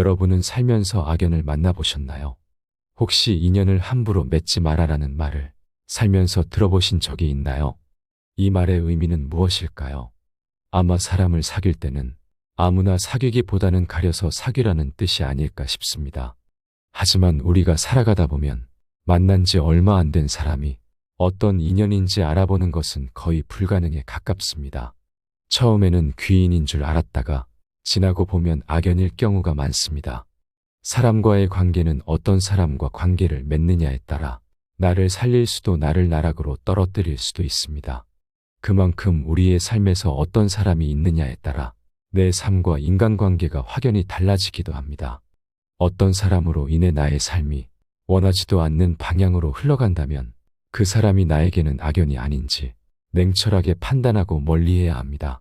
여러분은 살면서 악연을 만나보셨나요? 혹시 인연을 함부로 맺지 말아라는 말을 살면서 들어보신 적이 있나요? 이 말의 의미는 무엇일까요? 아마 사람을 사귈 때는 아무나 사귀기보다는 가려서 사귀라는 뜻이 아닐까 싶습니다. 하지만 우리가 살아가다 보면 만난 지 얼마 안 된 사람이 어떤 인연인지 알아보는 것은 거의 불가능에 가깝습니다. 처음에는 귀인인 줄 알았다가 지나고 보면 악연일 경우가 많습니다. 사람과의 관계는 어떤 사람과 관계를 맺느냐에 따라 나를 살릴 수도 나를 나락으로 떨어뜨릴 수도 있습니다. 그만큼 우리의 삶에서 어떤 사람이 있느냐에 따라 내 삶과 인간관계가 확연히 달라지기도 합니다. 어떤 사람으로 인해 나의 삶이 원하지도 않는 방향으로 흘러간다면 그 사람이 나에게는 악연이 아닌지 냉철하게 판단하고 멀리해야 합니다.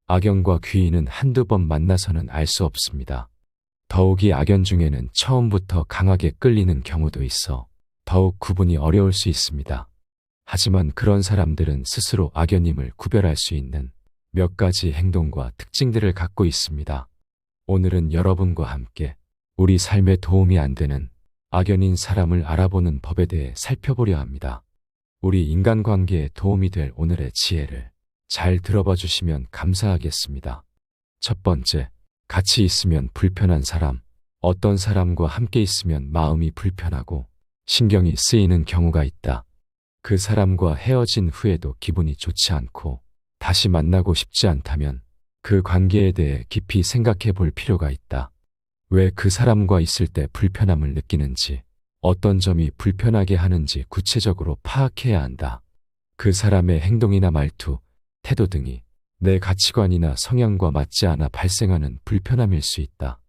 악연과 귀인은 한두 번 만나서는 알 수 없습니다. 더욱이 악연 중에는 처음부터 강하게 끌리는 경우도 있어 더욱 구분이 어려울 수 있습니다. 하지만 그런 사람들은 스스로 악연임을 구별할 수 있는 몇 가지 행동과 특징들을 갖고 있습니다. 오늘은 여러분과 함께 우리 삶에 도움이 안 되는 악연인 사람을 알아보는 법에 대해 살펴보려 합니다. 우리 인간관계에 도움이 될 오늘의 지혜를 잘 들어봐 주시면 감사하겠습니다. 첫 번째, 같이 있으면 불편한 사람. 어떤 사람과 함께 있으면 마음이 불편하고 신경이 쓰이는 경우가 있다. 그 사람과 헤어진 후에도 기분이 좋지 않고 다시 만나고 싶지 않다면 그 관계에 대해 깊이 생각해 볼 필요가 있다. 왜 그 사람과 있을 때 불편함을 느끼는지, 어떤 점이 불편하게 하는지 구체적으로 파악해야 한다. 그 사람의 행동이나 말투, 태도 등이 내 가치관이나 성향과 맞지 않아 발생하는 불편함일 수 있다.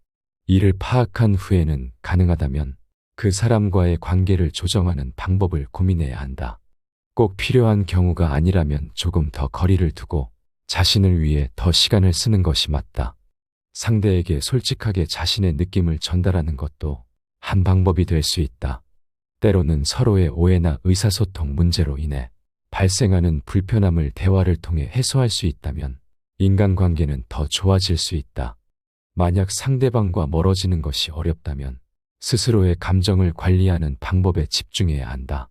이를 파악한 후에는 가능하다면 그 사람과의 관계를 조정하는 방법을 고민해야 한다. 꼭 필요한 경우가 아니라면 조금 더 거리를 두고 자신을 위해 더 시간을 쓰는 것이 맞다. 상대에게 솔직하게 자신의 느낌을 전달하는 것도 한 방법이 될 수 있다. 때로는 서로의 오해나 의사소통 문제로 인해 발생하는 불편함을 대화를 통해 해소할 수 있다면 인간관계는 더 좋아질 수 있다. 만약 상대방과 멀어지는 것이 어렵다면 스스로의 감정을 관리하는 방법에 집중해야 한다.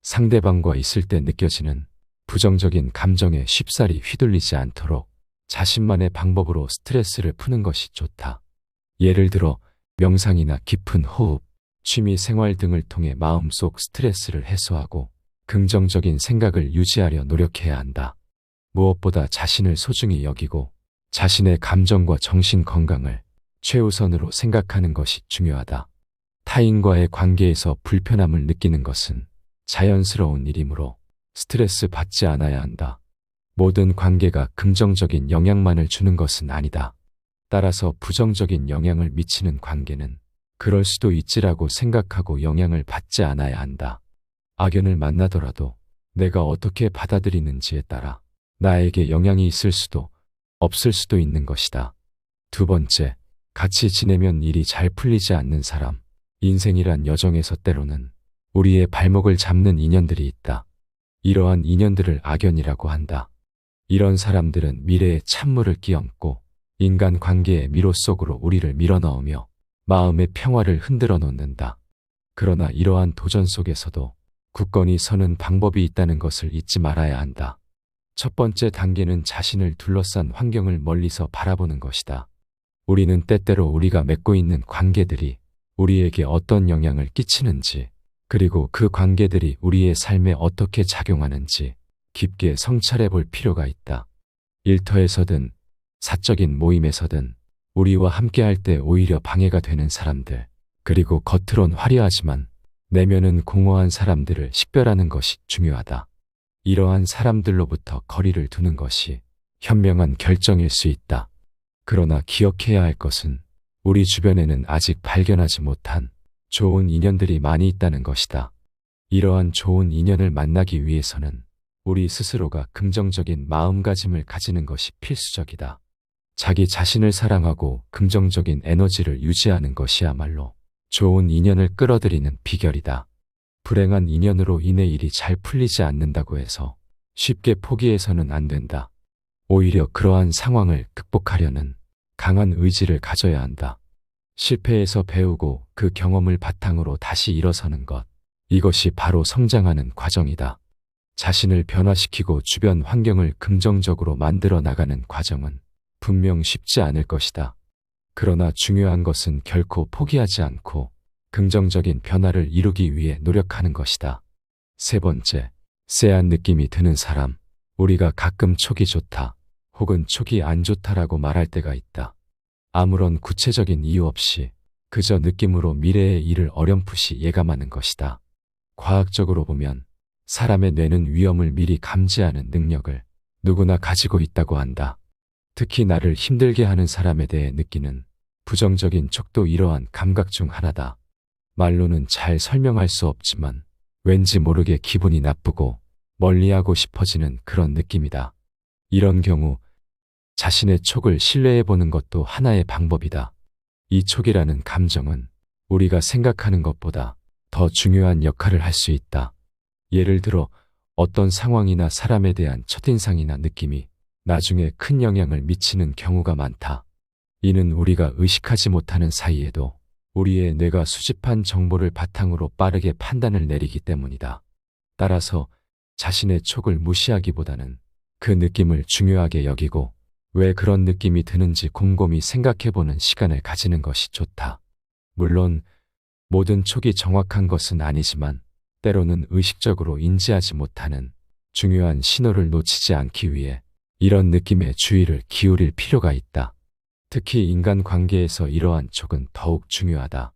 상대방과 있을 때 느껴지는 부정적인 감정에 쉽사리 휘둘리지 않도록 자신만의 방법으로 스트레스를 푸는 것이 좋다. 예를 들어 명상이나 깊은 호흡, 취미 생활 등을 통해 마음속 스트레스를 해소하고 긍정적인 생각을 유지하려 노력해야 한다. 무엇보다 자신을 소중히 여기고 자신의 감정과 정신 건강을 최우선으로 생각하는 것이 중요하다. 타인과의 관계에서 불편함을 느끼는 것은 자연스러운 일이므로 스트레스 받지 않아야 한다. 모든 관계가 긍정적인 영향만을 주는 것은 아니다. 따라서 부정적인 영향을 미치는 관계는 그럴 수도 있지라고 생각하고 영향을 받지 않아야 한다. 악연을 만나더라도 내가 어떻게 받아들이는지에 따라 나에게 영향이 있을 수도 없을 수도 있는 것이다. 두 번째, 같이 지내면 일이 잘 풀리지 않는 사람. 인생이란 여정에서 때로는 우리의 발목을 잡는 인연들이 있다. 이러한 인연들을 악연이라고 한다. 이런 사람들은 미래의 찬물을 끼얹고 인간관계의 미로 속으로 우리를 밀어넣으며 마음의 평화를 흔들어 놓는다. 그러나 이러한 도전 속에서도 굳건히 서는 방법이 있다는 것을 잊지 말아야 한다. 첫 번째 단계는 자신을 둘러싼 환경을 멀리서 바라보는 것이다. 우리는 때때로 우리가 맺고 있는 관계들이 우리에게 어떤 영향을 끼치는지, 그리고 그 관계들이 우리의 삶에 어떻게 작용하는지 깊게 성찰해 볼 필요가 있다. 일터에서든 사적인 모임에서든 우리와 함께할 때 오히려 방해가 되는 사람들, 그리고 겉으론 화려하지만 내면은 공허한 사람들을 식별하는 것이 중요하다. 이러한 사람들로부터 거리를 두는 것이 현명한 결정일 수 있다. 그러나 기억해야 할 것은 우리 주변에는 아직 발견하지 못한 좋은 인연들이 많이 있다는 것이다. 이러한 좋은 인연을 만나기 위해서는 우리 스스로가 긍정적인 마음가짐을 가지는 것이 필수적이다. 자기 자신을 사랑하고 긍정적인 에너지를 유지하는 것이야말로 좋은 인연을 끌어들이는 비결이다. 불행한 인연으로 인해 일이 잘 풀리지 않는다고 해서 쉽게 포기해서는 안 된다. 오히려 그러한 상황을 극복하려는 강한 의지를 가져야 한다. 실패에서 배우고 그 경험을 바탕으로 다시 일어서는 것. 이것이 바로 성장하는 과정이다. 자신을 변화시키고 주변 환경을 긍정적으로 만들어 나가는 과정은 분명 쉽지 않을 것이다. 그러나 중요한 것은 결코 포기하지 않고 긍정적인 변화를 이루기 위해 노력하는 것이다. 세 번째, 쎄한 느낌이 드는 사람. 우리가 가끔 촉이 좋다, 혹은 촉이 안 좋다라고 말할 때가 있다. 아무런 구체적인 이유 없이 그저 느낌으로 미래의 일을 어렴풋이 예감하는 것이다. 과학적으로 보면 사람의 뇌는 위험을 미리 감지하는 능력을 누구나 가지고 있다고 한다. 특히 나를 힘들게 하는 사람에 대해 느끼는 부정적인 촉도 이러한 감각 중 하나다. 말로는 잘 설명할 수 없지만 왠지 모르게 기분이 나쁘고 멀리하고 싶어지는 그런 느낌이다. 이런 경우 자신의 촉을 신뢰해 보는 것도 하나의 방법이다. 이 촉이라는 감정은 우리가 생각하는 것보다 더 중요한 역할을 할 수 있다. 예를 들어 어떤 상황이나 사람에 대한 첫인상이나 느낌이 나중에 큰 영향을 미치는 경우가 많다. 이는 우리가 의식하지 못하는 사이에도 우리의 뇌가 수집한 정보를 바탕으로 빠르게 판단을 내리기 때문이다. 따라서 자신의 촉을 무시하기보다는 그 느낌을 중요하게 여기고 왜 그런 느낌이 드는지 곰곰이 생각해보는 시간을 가지는 것이 좋다. 물론 모든 촉이 정확한 것은 아니지만 때로는 의식적으로 인지하지 못하는 중요한 신호를 놓치지 않기 위해 이런 느낌에 주의를 기울일 필요가 있다. 특히 인간 관계에서 이러한 촉은 더욱 중요하다.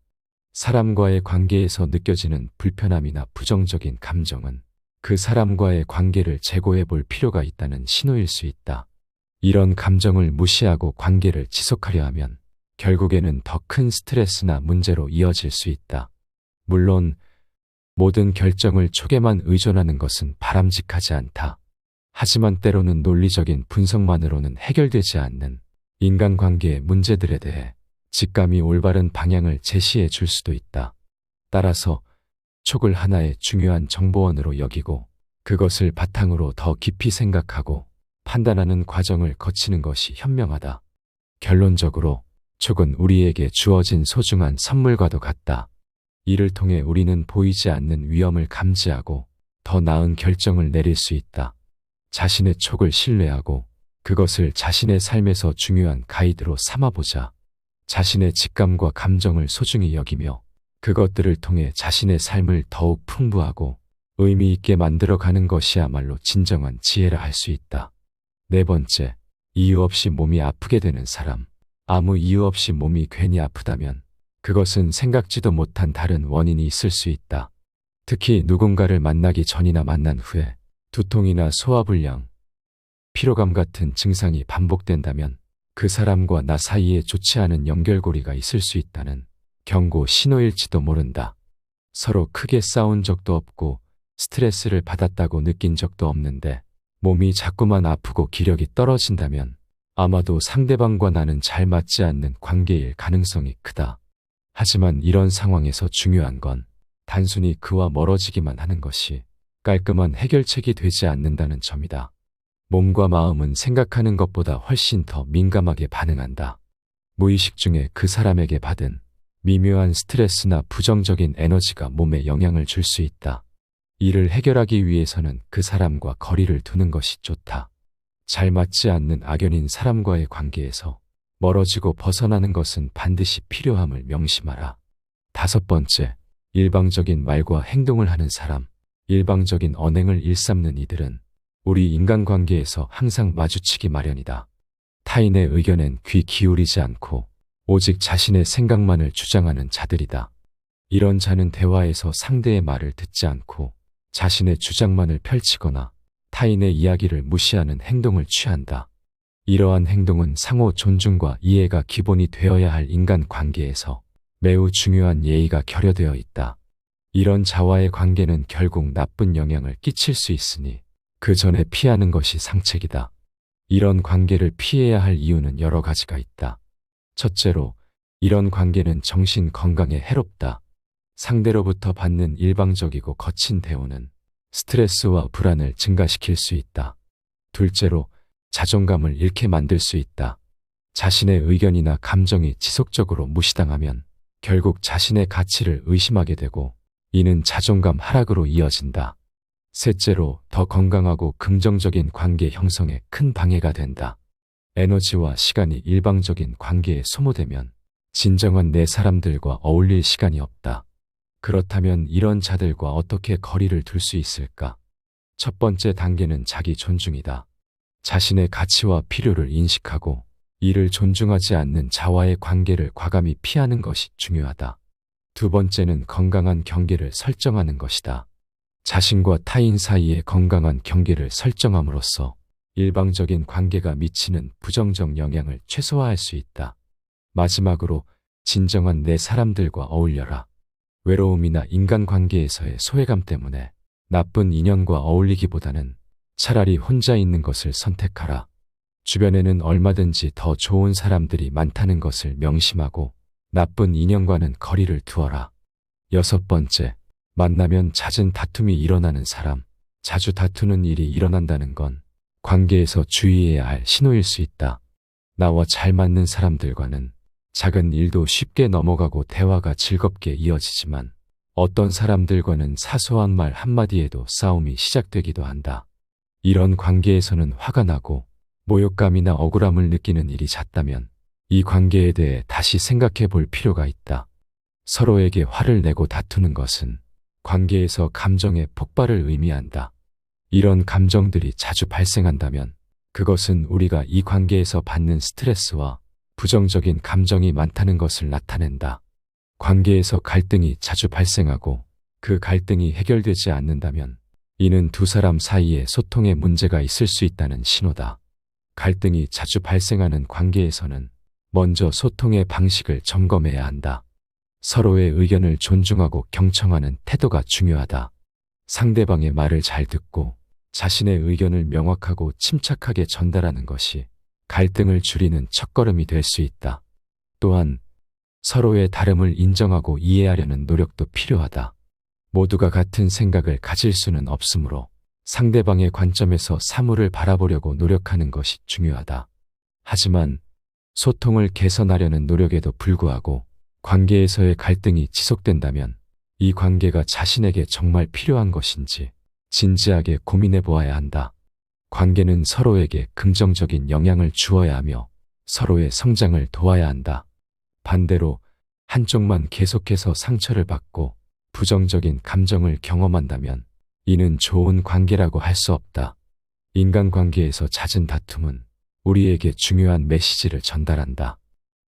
사람과의 관계에서 느껴지는 불편함이나 부정적인 감정은 그 사람과의 관계를 재고해 볼 필요가 있다는 신호일 수 있다. 이런 감정을 무시하고 관계를 지속하려 하면 결국에는 더 큰 스트레스나 문제로 이어질 수 있다. 물론 모든 결정을 촉에만 의존하는 것은 바람직하지 않다. 하지만 때로는 논리적인 분석만으로는 해결되지 않는 인간관계의 문제들에 대해 직감이 올바른 방향을 제시해 줄 수도 있다. 따라서 촉을 하나의 중요한 정보원으로 여기고 그것을 바탕으로 더 깊이 생각하고 판단하는 과정을 거치는 것이 현명하다. 결론적으로 촉은 우리에게 주어진 소중한 선물과도 같다. 이를 통해 우리는 보이지 않는 위험을 감지하고 더 나은 결정을 내릴 수 있다. 자신의 촉을 신뢰하고 그것을 자신의 삶에서 중요한 가이드로 삼아보자. 자신의 직감과 감정을 소중히 여기며 그것들을 통해 자신의 삶을 더욱 풍부하고 의미 있게 만들어가는 것이야말로 진정한 지혜라 할 수 있다. 네 번째, 이유 없이 몸이 아프게 되는 사람. 아무 이유 없이 몸이 괜히 아프다면 그것은 생각지도 못한 다른 원인이 있을 수 있다. 특히 누군가를 만나기 전이나 만난 후에 두통이나 소화불량, 피로감 같은 증상이 반복된다면 그 사람과 나 사이에 좋지 않은 연결고리가 있을 수 있다는 경고 신호일지도 모른다. 서로 크게 싸운 적도 없고 스트레스를 받았다고 느낀 적도 없는데 몸이 자꾸만 아프고 기력이 떨어진다면 아마도 상대방과 나는 잘 맞지 않는 관계일 가능성이 크다. 하지만 이런 상황에서 중요한 건 단순히 그와 멀어지기만 하는 것이 깔끔한 해결책이 되지 않는다는 점이다. 몸과 마음은 생각하는 것보다 훨씬 더 민감하게 반응한다. 무의식 중에 그 사람에게 받은 미묘한 스트레스나 부정적인 에너지가 몸에 영향을 줄 수 있다. 이를 해결하기 위해서는 그 사람과 거리를 두는 것이 좋다. 잘 맞지 않는 악연인 사람과의 관계에서 멀어지고 벗어나는 것은 반드시 필요함을 명심하라. 다섯 번째, 일방적인 말과 행동을 하는 사람. 일방적인 언행을 일삼는 이들은 우리 인간관계에서 항상 마주치기 마련이다. 타인의 의견엔 귀 기울이지 않고 오직 자신의 생각만을 주장하는 자들이다. 이런 자는 대화에서 상대의 말을 듣지 않고 자신의 주장만을 펼치거나 타인의 이야기를 무시하는 행동을 취한다. 이러한 행동은 상호 존중과 이해가 기본이 되어야 할 인간관계에서 매우 중요한 예의가 결여되어 있다. 이런 자와의 관계는 결국 나쁜 영향을 끼칠 수 있으니 그 전에 피하는 것이 상책이다. 이런 관계를 피해야 할 이유는 여러 가지가 있다. 첫째로, 이런 관계는 정신 건강에 해롭다. 상대로부터 받는 일방적이고 거친 대우는 스트레스와 불안을 증가시킬 수 있다. 둘째로, 자존감을 잃게 만들 수 있다. 자신의 의견이나 감정이 지속적으로 무시당하면 결국 자신의 가치를 의심하게 되고 이는 자존감 하락으로 이어진다. 셋째로, 더 건강하고 긍정적인 관계 형성에 큰 방해가 된다. 에너지와 시간이 일방적인 관계에 소모되면 진정한 내 사람들과 어울릴 시간이 없다. 그렇다면 이런 자들과 어떻게 거리를 둘 수 있을까? 첫 번째 단계는 자기 존중이다. 자신의 가치와 필요를 인식하고 이를 존중하지 않는 자와의 관계를 과감히 피하는 것이 중요하다. 두 번째는 건강한 경계를 설정하는 것이다. 자신과 타인 사이에 건강한 경계를 설정함으로써 일방적인 관계가 미치는 부정적 영향을 최소화할 수 있다. 마지막으로, 진정한 내 사람들과 어울려라. 외로움이나 인간관계에서의 소외감 때문에 나쁜 인연과 어울리기보다는 차라리 혼자 있는 것을 선택하라. 주변에는 얼마든지 더 좋은 사람들이 많다는 것을 명심하고 나쁜 인연과는 거리를 두어라. 여섯 번째, 만나면 잦은 다툼이 일어나는 사람. 자주 다투는 일이 일어난다는 건 관계에서 주의해야 할 신호일 수 있다. 나와 잘 맞는 사람들과는 작은 일도 쉽게 넘어가고 대화가 즐겁게 이어지지만 어떤 사람들과는 사소한 말 한마디에도 싸움이 시작되기도 한다. 이런 관계에서는 화가 나고 모욕감이나 억울함을 느끼는 일이 잦다면 이 관계에 대해 다시 생각해 볼 필요가 있다. 서로에게 화를 내고 다투는 것은 관계에서 감정의 폭발을 의미한다. 이런 감정들이 자주 발생한다면 그것은 우리가 이 관계에서 받는 스트레스와 부정적인 감정이 많다는 것을 나타낸다. 관계에서 갈등이 자주 발생하고 그 갈등이 해결되지 않는다면 이는 두 사람 사이에 소통에 문제가 있을 수 있다는 신호다. 갈등이 자주 발생하는 관계에서는 먼저 소통의 방식을 점검해야 한다. 서로의 의견을 존중하고 경청하는 태도가 중요하다. 상대방의 말을 잘 듣고 자신의 의견을 명확하고 침착하게 전달하는 것이 갈등을 줄이는 첫걸음이 될 수 있다. 또한 서로의 다름을 인정하고 이해하려는 노력도 필요하다. 모두가 같은 생각을 가질 수는 없으므로 상대방의 관점에서 사물을 바라보려고 노력하는 것이 중요하다. 하지만 소통을 개선하려는 노력에도 불구하고 관계에서의 갈등이 지속된다면 이 관계가 자신에게 정말 필요한 것인지 진지하게 고민해 보아야 한다. 관계는 서로에게 긍정적인 영향을 주어야 하며 서로의 성장을 도와야 한다. 반대로 한쪽만 계속해서 상처를 받고 부정적인 감정을 경험한다면 이는 좋은 관계라고 할 수 없다. 인간관계에서 잦은 다툼은 우리에게 중요한 메시지를 전달한다.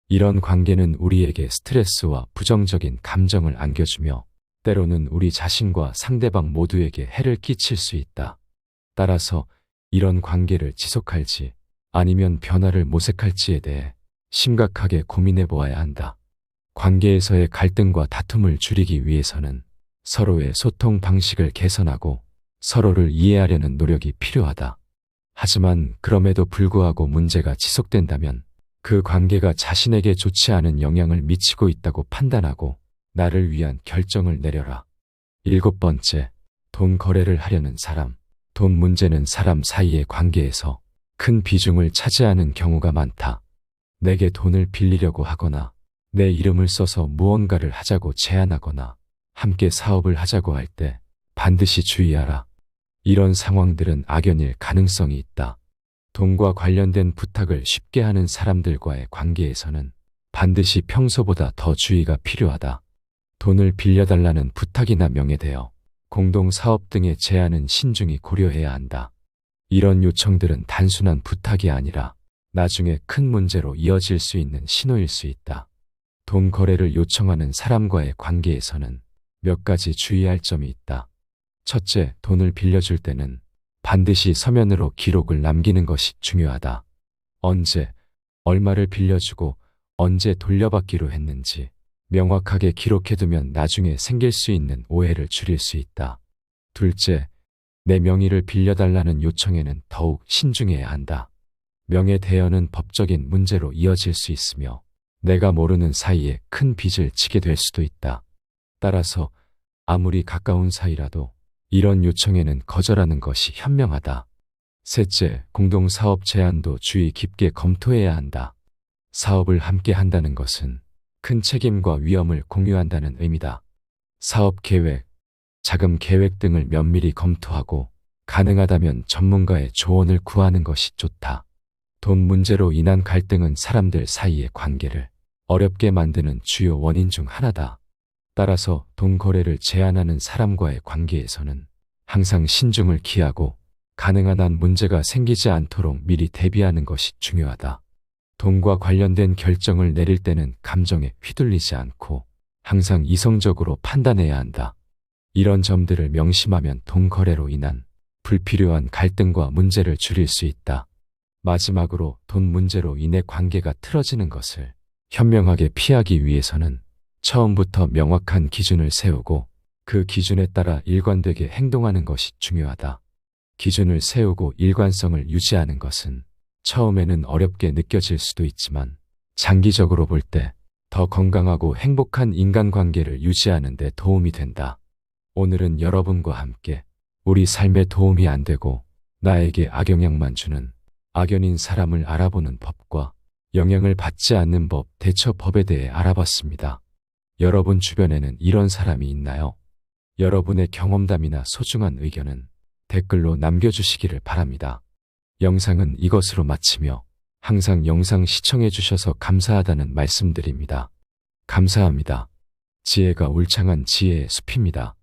이런 관계는 우리에게 스트레스와 부정적인 감정을 안겨주며 때로는 우리 자신과 상대방 모두에게 해를 끼칠 수 있다. 따라서 이런 관계를 지속할지 아니면 변화를 모색할지에 대해 심각하게 고민해 보아야 한다. 관계에서의 갈등과 다툼을 줄이기 위해서는 서로의 소통 방식을 개선하고 서로를 이해하려는 노력이 필요하다. 하지만 그럼에도 불구하고 문제가 지속된다면 그 관계가 자신에게 좋지 않은 영향을 미치고 있다고 판단하고 나를 위한 결정을 내려라. 일곱 번째, 돈 거래를 하려는 사람. 돈 문제는 사람 사이의 관계에서 큰 비중을 차지하는 경우가 많다. 내게 돈을 빌리려고 하거나 내 이름을 써서 무언가를 하자고 제안하거나 함께 사업을 하자고 할 때 반드시 주의하라. 이런 상황들은 악연일 가능성이 있다. 돈과 관련된 부탁을 쉽게 하는 사람들과의 관계에서는 반드시 평소보다 더 주의가 필요하다. 돈을 빌려달라는 부탁이나 명예대여, 공동사업 등의 제안은 신중히 고려해야 한다. 이런 요청들은 단순한 부탁이 아니라 나중에 큰 문제로 이어질 수 있는 신호일 수 있다. 돈 거래를 요청하는 사람과의 관계에서는 몇 가지 주의할 점이 있다. 첫째, 돈을 빌려줄 때는 반드시 서면으로 기록을 남기는 것이 중요하다. 언제, 얼마를 빌려주고 언제 돌려받기로 했는지 명확하게 기록해두면 나중에 생길 수 있는 오해를 줄일 수 있다. 둘째, 내 명의를 빌려달라는 요청에는 더욱 신중해야 한다. 명예 대여는 법적인 문제로 이어질 수 있으며 내가 모르는 사이에 큰 빚을 지게 될 수도 있다. 따라서 아무리 가까운 사이라도 이런 요청에는 거절하는 것이 현명하다. 셋째, 공동사업 제안도 주의 깊게 검토해야 한다. 사업을 함께 한다는 것은 큰 책임과 위험을 공유한다는 의미다. 사업 계획, 자금 계획 등을 면밀히 검토하고 가능하다면 전문가의 조언을 구하는 것이 좋다. 돈 문제로 인한 갈등은 사람들 사이의 관계를 어렵게 만드는 주요 원인 중 하나다. 따라서 돈 거래를 제한하는 사람과의 관계에서는 항상 신중을 기하고 가능한 한 문제가 생기지 않도록 미리 대비하는 것이 중요하다. 돈과 관련된 결정을 내릴 때는 감정에 휘둘리지 않고 항상 이성적으로 판단해야 한다. 이런 점들을 명심하면 돈 거래로 인한 불필요한 갈등과 문제를 줄일 수 있다. 마지막으로 돈 문제로 인해 관계가 틀어지는 것을 현명하게 피하기 위해서는 처음부터 명확한 기준을 세우고 그 기준에 따라 일관되게 행동하는 것이 중요하다. 기준을 세우고 일관성을 유지하는 것은 처음에는 어렵게 느껴질 수도 있지만 장기적으로 볼 때 더 건강하고 행복한 인간관계를 유지하는 데 도움이 된다. 오늘은 여러분과 함께 우리 삶에 도움이 안 되고 나에게 악영향만 주는 악연인 사람을 알아보는 법과 영향을 받지 않는 법, 대처법에 대해 알아봤습니다. 여러분 주변에는 이런 사람이 있나요? 여러분의 경험담이나 소중한 의견은 댓글로 남겨주시기를 바랍니다. 영상은 이것으로 마치며 항상 영상 시청해 주셔서 감사하다는 말씀드립니다. 감사합니다. 지혜가 울창한 지혜의 숲입니다.